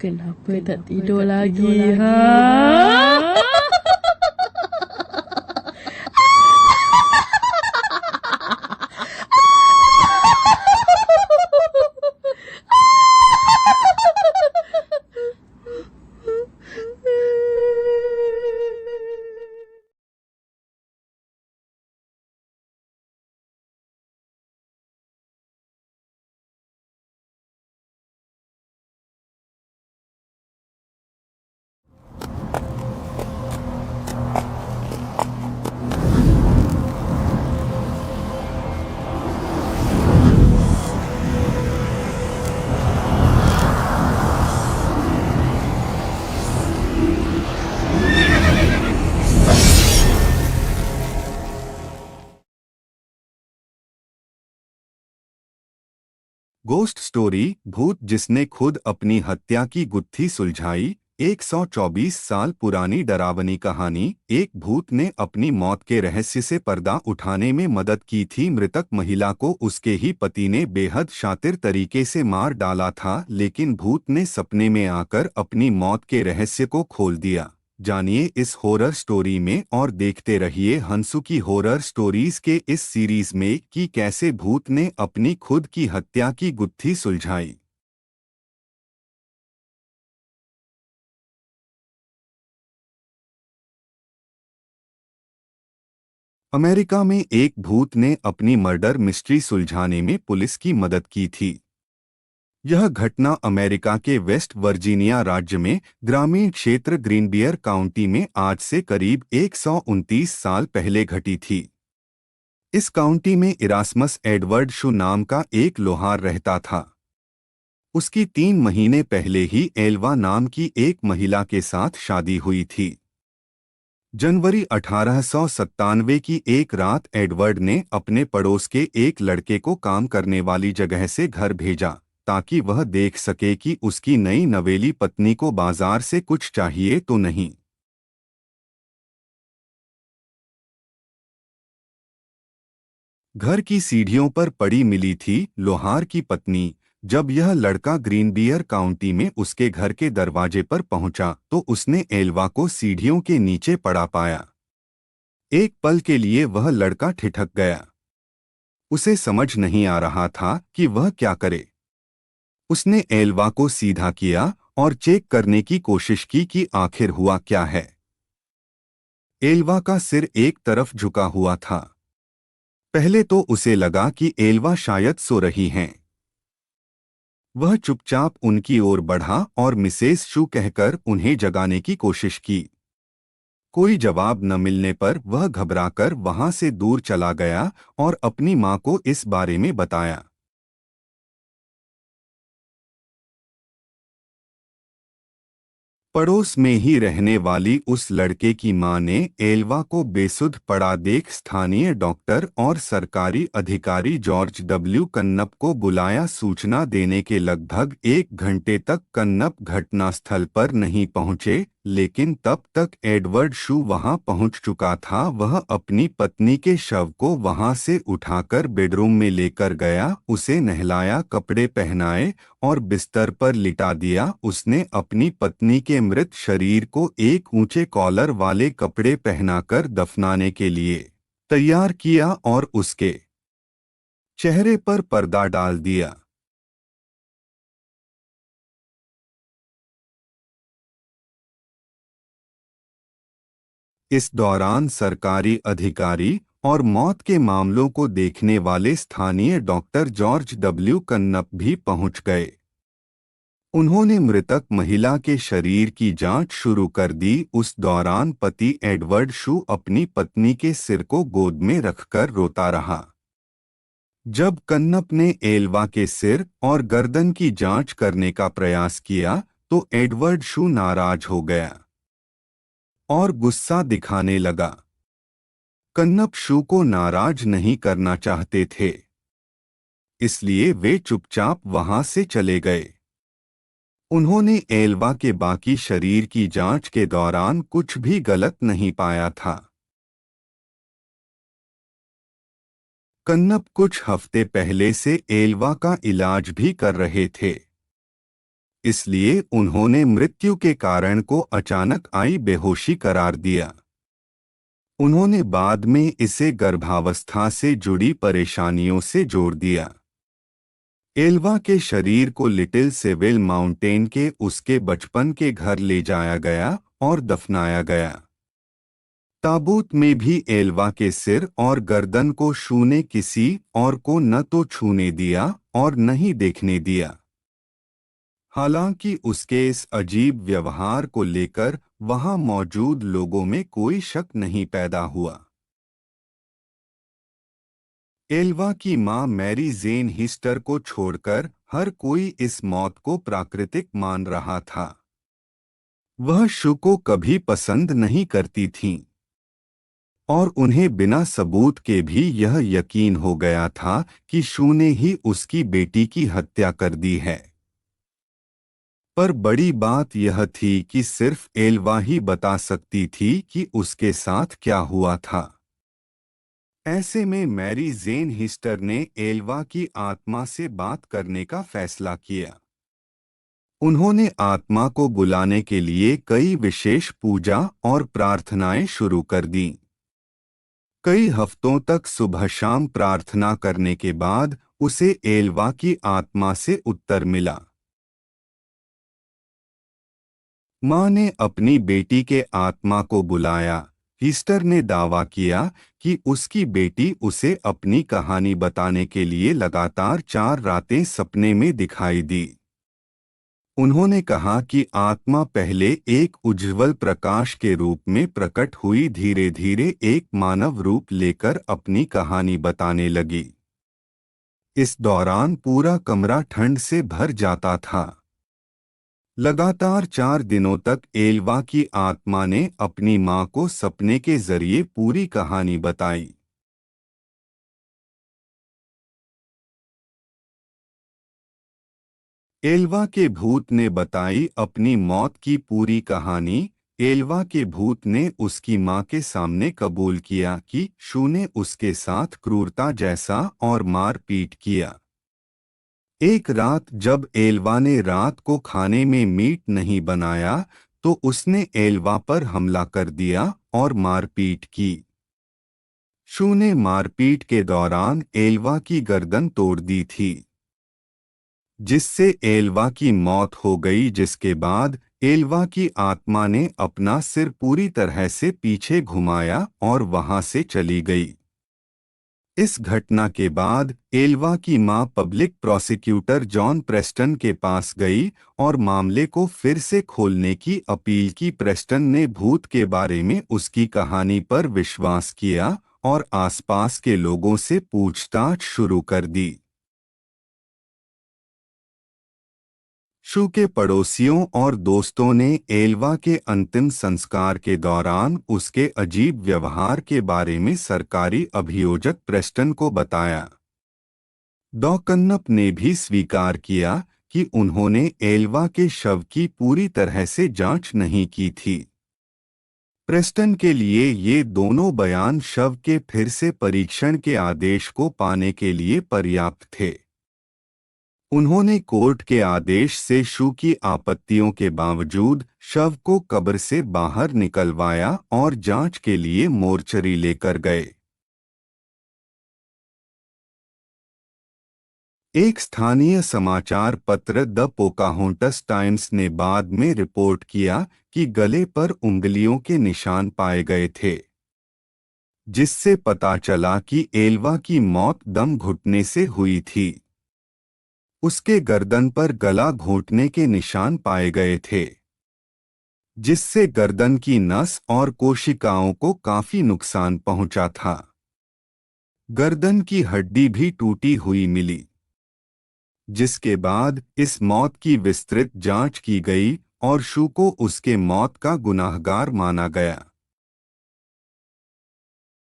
Kenapa tak tidur lagi, ha? Ghost story भूत जिसने खुद अपनी हत्या की गुत्थी सुलझाई। 124 साल पुरानी डरावनी कहानी। एक भूत ने अपनी मौत के रहस्य से पर्दा उठाने में मदद की थी। मृतक महिला को उसके ही पति ने बेहद शातिर तरीके से मार डाला था, लेकिन भूत ने सपने में आकर अपनी मौत के रहस्य को खोल दिया। जानिए इस हॉरर स्टोरी में और देखते रहिए हंसुकी हॉरर स्टोरीज के इस सीरीज में कि कैसे भूत ने अपनी खुद की हत्या की गुत्थी सुलझाई। अमेरिका में एक भूत ने अपनी मर्डर मिस्ट्री सुलझाने में पुलिस की मदद की थी। यह घटना अमेरिका के वेस्ट वर्जीनिया राज्य में ग्रामीण क्षेत्र ग्रीनबियर काउंटी में आज से करीब 129 साल पहले घटी थी। इस काउंटी में इरास्मस एडवर्ड शू नाम का एक लोहार रहता था। उसकी 3 महीने पहले ही एल्वा नाम की एक महिला के साथ शादी हुई थी। जनवरी 1897 की एक रात एडवर्ड ने अपने पड़ोस के एक लड़के को काम करने वाली जगह से घर भेजा ताकि वह देख सके कि उसकी नई नवेली पत्नी को बाजार से कुछ चाहिए तो नहीं। घर की सीढ़ियों पर पड़ी मिली थी लोहार की पत्नी। जब यह लड़का ग्रीनबियर काउंटी में उसके घर के दरवाजे पर पहुंचा तो उसने एल्वा को सीढ़ियों के नीचे पड़ा पाया। एक पल के लिए वह लड़का ठिठक गया। उसे समझ नहीं आ रहा था कि वह क्या करे। उसने एल्वा को सीधा किया और चेक करने की कोशिश की कि आखिर हुआ क्या है। एल्वा का सिर एक तरफ झुका हुआ था। पहले तो उसे लगा कि एल्वा शायद सो रही हैं। वह चुपचाप उनकी ओर बढ़ा और मिसेस शू कहकर उन्हें जगाने की कोशिश की। कोई जवाब न मिलने पर वह घबराकर वहां से दूर चला गया और अपनी मां को इस बारे में बताया। पड़ोस में ही रहने वाली उस लड़के की मां ने एल्वा को बेसुध पड़ा देख स्थानीय डॉक्टर और सरकारी अधिकारी जॉर्ज डब्ल्यू कन्नप को बुलाया। सूचना देने के लगभग 1 घंटे तक कन्नप घटनास्थल पर नहीं पहुंचे, लेकिन तब तक एडवर्ड शू वहां पहुंच चुका था। वह अपनी पत्नी के शव को वहां से उठाकर बेडरूम में लेकर गया, उसे नहलाया, कपड़े पहनाए और बिस्तर पर लिटा दिया। उसने अपनी पत्नी के मृत शरीर को एक ऊंचे कॉलर वाले कपड़े पहनाकर दफनाने के लिए तैयार किया और उसके चेहरे पर पर्दा डाल दिया। इस दौरान सरकारी अधिकारी और मौत के मामलों को देखने वाले स्थानीय डॉक्टर जॉर्ज डब्ल्यू कन्नप भी पहुंच गए। उन्होंने मृतक महिला के शरीर की जांच शुरू कर दी। उस दौरान पति एडवर्ड शू अपनी पत्नी के सिर को गोद में रखकर रोता रहा। जब कन्नप ने एल्वा के सिर और गर्दन की जांच करने का प्रयास किया तो एडवर्ड शू नाराज हो गया और गुस्सा दिखाने लगा। कन्नप शू को नाराज नहीं करना चाहते थे, इसलिए वे चुपचाप वहां से चले गए। उन्होंने एल्वा के बाकी शरीर की जांच के दौरान कुछ भी गलत नहीं पाया था। कन्नप कुछ हफ्ते पहले से एल्वा का इलाज भी कर रहे थे, इसलिए उन्होंने मृत्यु के कारण को अचानक आई बेहोशी करार दिया। उन्होंने बाद में इसे गर्भावस्था से जुड़ी परेशानियों से जोड़ दिया। एल्वा के शरीर को लिटिल सेविल माउंटेन के उसके बचपन के घर ले जाया गया और दफनाया गया। ताबूत में भी एल्वा के सिर और गर्दन को शू ने किसी और को न तो छूने दिया और न ही देखने दिया। हालांकि उसके इस अजीब व्यवहार को लेकर वहां मौजूद लोगों में कोई शक नहीं पैदा हुआ। एल्वा की मां मैरी जेन हिस्टर को छोड़कर हर कोई इस मौत को प्राकृतिक मान रहा था। वह शू को कभी पसंद नहीं करती थीं और उन्हें बिना सबूत के भी यह यकीन हो गया था कि शू ने ही उसकी बेटी की हत्या कर दी है। पर बड़ी बात यह थी कि सिर्फ एल्वा ही बता सकती थी कि उसके साथ क्या हुआ था। ऐसे में मैरी जेन हिस्टर ने एल्वा की आत्मा से बात करने का फैसला किया। उन्होंने आत्मा को बुलाने के लिए कई विशेष पूजा और प्रार्थनाएं शुरू कर दीं। कई हफ्तों तक सुबह शाम प्रार्थना करने के बाद उसे एल्वा की आत्मा से उत्तर मिला। मां ने अपनी बेटी के आत्मा को बुलाया। हिस्टर ने दावा किया कि उसकी बेटी उसे अपनी कहानी बताने के लिए लगातार 4 रातें सपने में दिखाई दी। उन्होंने कहा कि आत्मा पहले एक उज्ज्वल प्रकाश के रूप में प्रकट हुई, धीरे धीरे एक मानव रूप लेकर अपनी कहानी बताने लगी। इस दौरान पूरा कमरा ठंड से भर जाता था। लगातार 4 दिनों तक एल्वा की आत्मा ने अपनी मां को सपने के जरिए पूरी कहानी बताई। एल्वा के भूत ने बताई अपनी मौत की पूरी कहानी। एल्वा के भूत ने उसकी मां के सामने कबूल किया कि शू ने उसके साथ क्रूरता जैसा और मार पीट किया। एक रात जब एल्वा ने रात को खाने में मीट नहीं बनाया तो उसने एल्वा पर हमला कर दिया और मारपीट की। शू ने मारपीट के दौरान एल्वा की गर्दन तोड़ दी थी, जिससे एल्वा की मौत हो गई, जिसके बाद एल्वा की आत्मा ने अपना सिर पूरी तरह से पीछे घुमाया और वहां से चली गई। इस घटना के बाद एल्वा की मां पब्लिक प्रोसिक्यूटर जॉन प्रेस्टन के पास गई और मामले को फिर से खोलने की अपील की। प्रेस्टन ने भूत के बारे में उसकी कहानी पर विश्वास किया और आसपास के लोगों से पूछताछ शुरू कर दी। शू के पड़ोसियों और दोस्तों ने एल्वा के अंतिम संस्कार के दौरान उसके अजीब व्यवहार के बारे में सरकारी अभियोजक प्रेस्टन को बताया। डॉ कन्नप ने भी स्वीकार किया कि उन्होंने एल्वा के शव की पूरी तरह से जांच नहीं की थी। प्रेस्टन के लिए ये दोनों बयान शव के फिर से परीक्षण के आदेश को पाने के लिए पर्याप्त थे। उन्होंने कोर्ट के आदेश से शू की आपत्तियों के बावजूद शव को कब्र से बाहर निकलवाया और जांच के लिए मोर्चरी लेकर गए। एक स्थानीय समाचार पत्र द पोकाहोंटस टाइम्स ने बाद में रिपोर्ट किया कि गले पर उंगलियों के निशान पाए गए थे, जिससे पता चला कि एल्वा की मौत दम घुटने से हुई थी। उसके गर्दन पर गला घोंटने के निशान पाए गए थे, जिससे गर्दन की नस और कोशिकाओं को काफी नुकसान पहुंचा था। गर्दन की हड्डी भी टूटी हुई मिली, जिसके बाद इस मौत की विस्तृत जांच की गई और शू को उसके मौत का गुनाहगार माना गया।